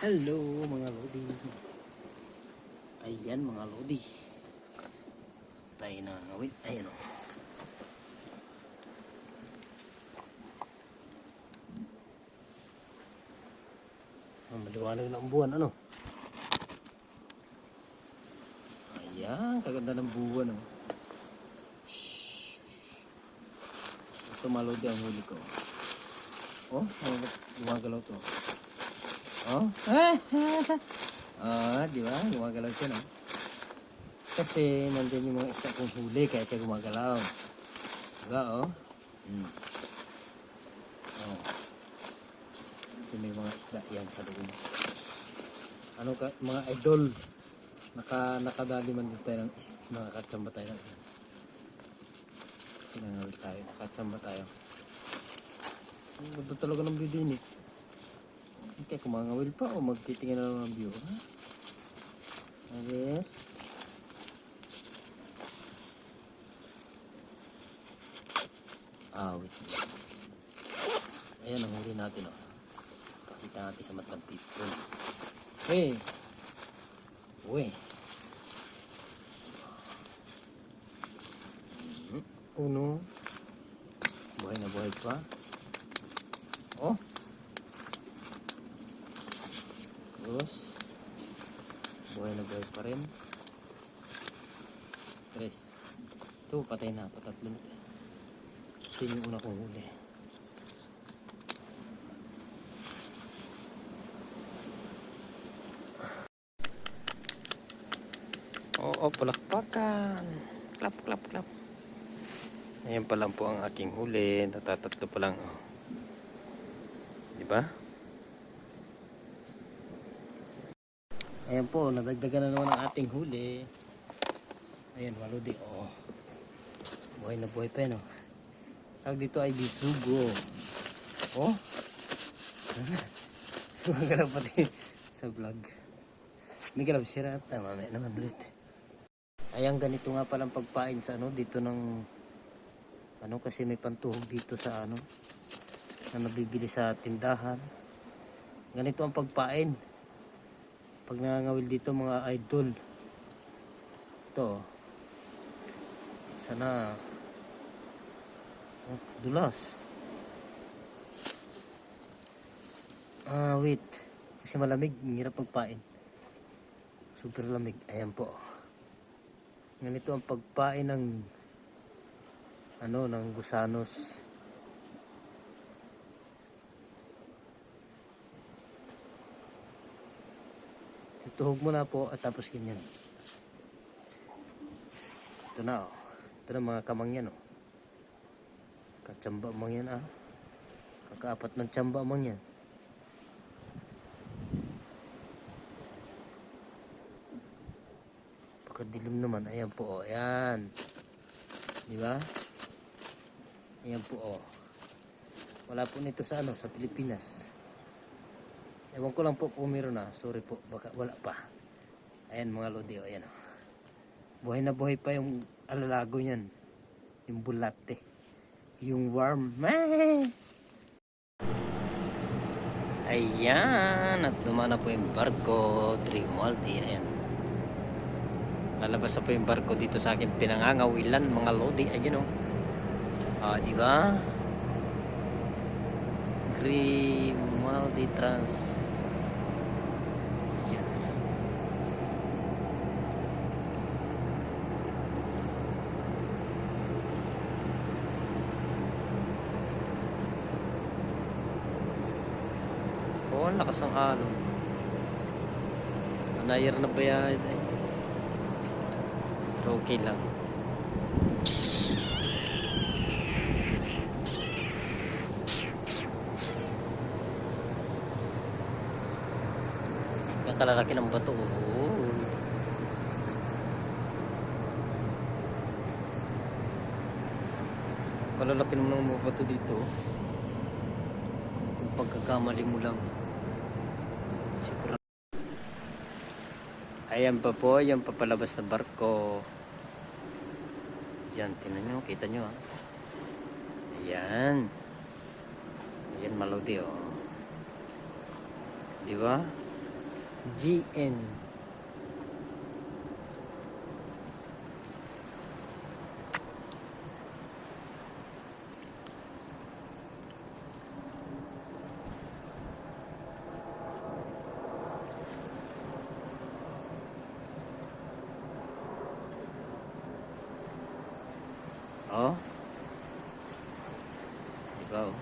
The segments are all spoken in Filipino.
Hello mga lodi. Ayan mga lodi. Tayo na ngawin. Ayan o. Maliwanag na ang buwan ano. Ayan, kaganda ng buwan o. Ito mga lodi ang huli ko. Oh, gumagalaw to. Oh, di ba? Gumagalaw siya, no? Kasi nandun yung mga isda kong huli kaya siya gumagalaw. Diba, oh? Oh. Kasi may mga isda yan sa loob. Ano ka, mga idol. Nakadali man din tayo ng nakakatsamba tayo. Sinangawit tayo, nakatsamba tayo. Ang ganda talaga ng video ni. Okay, kumangawil pa o magtitingin na lang ng view. Ha? Okay. Wait. Ayan ang huli natin. Oh. Pakita natin sa matlang people. Hey! Uwe! Uno. Buhay na buhay pa. Oh! Dos. Buhay na buhay pa rin. Tres. Ito, patay na. Patatlo na. Kasi yung una kong huli. Oo, palakpakan. Clap, clap, clap. Ayan pa lang po ang aking huli. Natatatlo pa lang. Oh. Diba? Ayan po, nadagdagan na naman ang ating huli. Ayan, walodi. Oh. Buhay na buhay pa yun. Oh. Tawag dito ay bisugo. Oh. Magalaw pati sa vlog. May galap sira at mamaya naman ulit. Ayan, ganito nga palang pagpain sa ano dito ng ano kasi may pantuhog dito sa ano na nabibili sa tindahan. Ganito ang pagpain. Pag nangangawil dito mga idol. Ito. Sana dulas. Wait. Kasi malamig, hirap pagpain. Super lamig. Ayan po. Ganito ang pagpain ng ano ng gusanos. Tuhog mo na po at tapos ganyan. Ito na oh. Ito na mga kamang yan oh. Katsamba mang yan ah. Kakaapat ng tsamba mang yan. Pagkadilim naman. Ayan po oh. Ayan. Diba? Ayan po oh. Wala po nito sa ano sa Pilipinas. Ewan ko lang po kung meron na. Sorry po. Baka wala pa. Ayan mga lodi oh. Ayan oh. Buhay na buhay pa yung alalago niyan. Yung bulate. Yung worm. Ayan. At dumaan na po yung barko. Trimaldi. Ayan. Lalabas na po yung barko dito sa akin pinangangawilan mga lodi. Ayan o. Diba? Grimaldi Trans. Ayan. Oh, ang lakas ng alon. Anayar na bayad eh. Pero okay lang. Ang kalalaki ng bato. Oh. Kalalaki naman ng mga bato dito. Kung pagkakamali mo lang. Siguro. Ayan pa po, yung papalabas sa barko. Diyan, tingnan nyo, kita nyo ha. Ayan. Ayan, malodi oh. Diba? GN. Oh. Diba oh?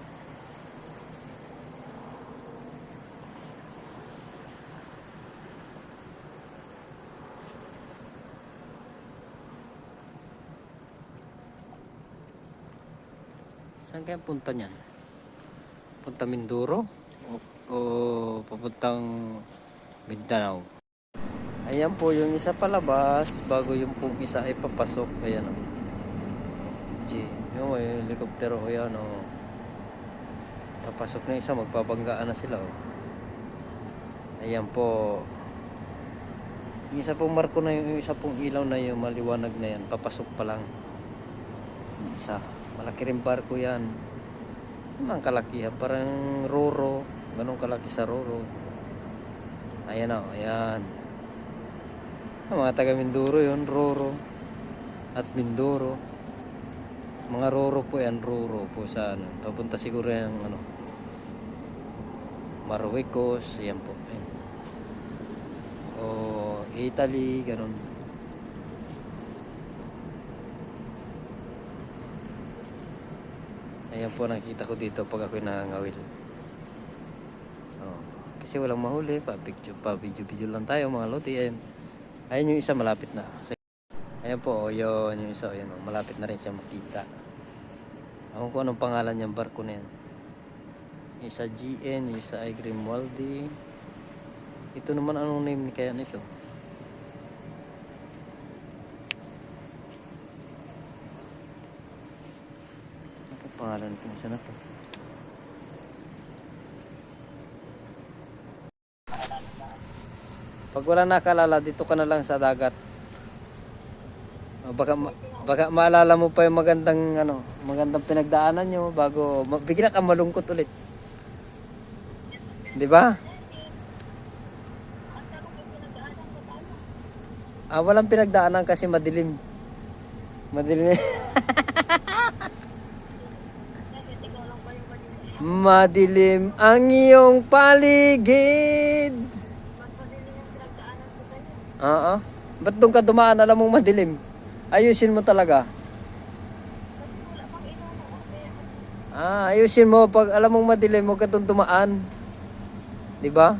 Saan kaya punta niyan? Punta Mindoro? O papuntang Mindanao? Ayan po yung isa palabas bago yung pong isa ay papasok. Ayan o. Yung helicopter o yan o. Papasok na isa, magpapanggaan na sila o. Ayan po. Yung isa pong marko na yung isa pong ilaw na yung maliwanag na yan. Papasok pa lang. Isa. Malaki rin barko yan. Ang kalakihan. Parang Roro. Ganun kalaki sa Roro. Ayan o. Ayan. Mga taga Mindoro yun. Roro. At Mindoro. Mga Roro po yan. Roro po sa ano. Papunta siguro yung ano. Marruecos. Ayan po. Ayan. O Italy. Ganun. Ayan po nakita ko dito pag ako'y nangangawil. Oh, kasi walang mahuli. Pa-video lang tayo mga lodi. Ayan yung isa malapit na. Ayan po, yun yung isa. Ayan, malapit na rin siya makita. Ako kung anong pangalan niyang barko na yan. Isa GN, isa ay Grimaldi. Ito naman anong name ni kaya nito? Ano pangalan nito? Isa na to. Pag wala nakalala, dito ka na lang sa dagat. Baka maalala mo pa yung magandang pinagdaanan nyo bago bigla ka malungkot ulit. 'Di ba? Walang pinagdaanan kasi madilim. Madilim. Madilim ang iyong paligid. Oo. Ba't doon ka dumaan? Alam mong madilim. Ayusin mo talaga. Ayusin mo. Pag alam mong madilim, huwag ka doon dumaan. Diba?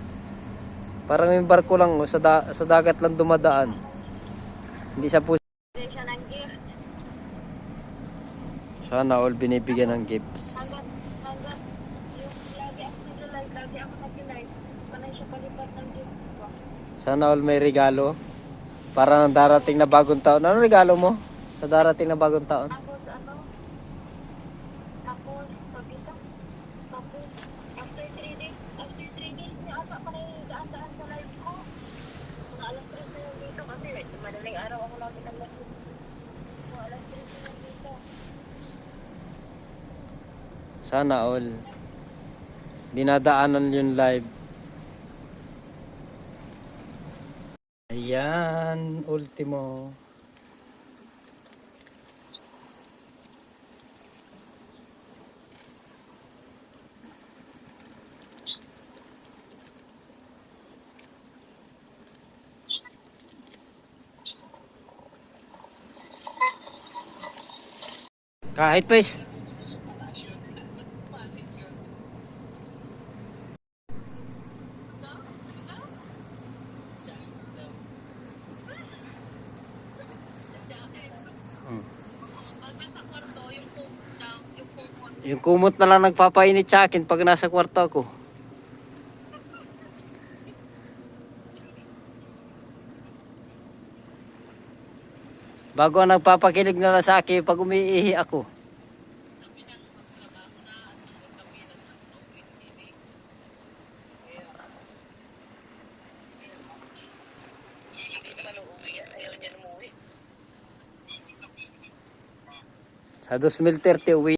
Parang yung barko lang, sa dagat lang dumadaan. Hindi sa puso. Sana all binibigyan ng gifts. Sana all may regalo. Parang darating na bagong taon. Ano regalo mo sa darating na bagong taon? Tapos after 3 days niya ata pa na daan sa live ko. Mga alas 3 na yung dito kasi madaling araw ako lagi ng live. Mga alas 3 na yung dito. Sana all. Dinadaanan yung live. Ayan, ultimo. Kahit pues. Yung kumot na lang nagpapainit sa akin pag nasa kwarto ako. Bago ang nagpapakilig na lang sa akin pag umiihi ako. Hindi naman uuwi yan. Ayaw niya umuwi. Sa 2030 uwi.